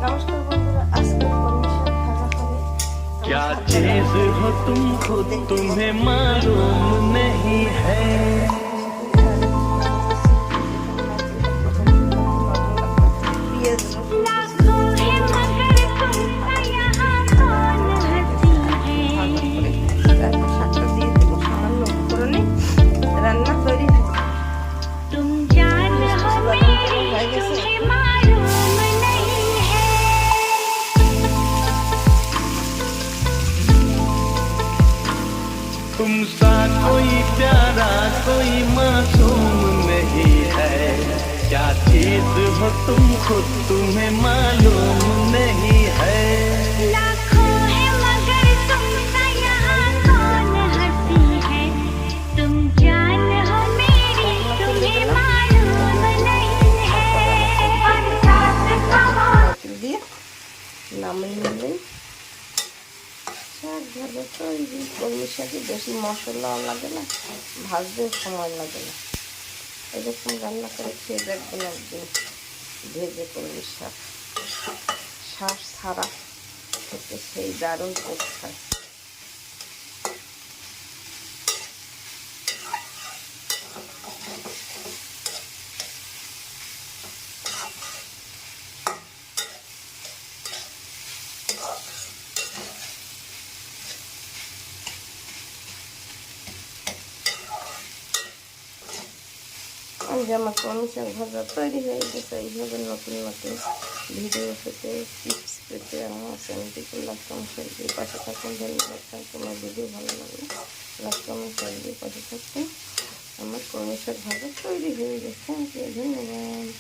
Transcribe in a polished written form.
নমস্কার বন্ধুরা, আজকে কলমি শাক ভাজা হবে। क्या चीज हो तुम खुद तुम्हें मालूम नहीं है। রান্না তৈরি হয়ে গেছে। तुम सा कोई प्यारा कोई मासूम नहीं है। क्या चीज हो तुम खुद तुम्हें मालूम नहीं है। নামিয়ে নেবেন। শাক ভাজা তৈরি। কলমি শাকে বেশি মশলাও লাগে না, ভাজতেও সময় লাগে না। এরকম রান্না করে খেয়ে দেখবেন একদিন, ভেজে কলমি শাক। শাক ছাড়া খেতে সেই দারুণ টেস্ট হয়। আমার কলমি শাক ভাজা তৈরি হয়ে গেছে। এইভাবে নতুন নতুন ভিডিও পেতে, টিপস পেতে আমার চ্যানেলটিকে লাইক কমেন্ট শেয়ার দিয়ে পাশে থাকুন। ধন্যবাদ। তোমার ভিডিও ভালো লাগলে লাইক কমেন্ট শেয়ার দিয়ে পাশে থাকুন। আমার কলমি শাক ভাজা তৈরি হয়ে গেছে। ধন্যবাদ।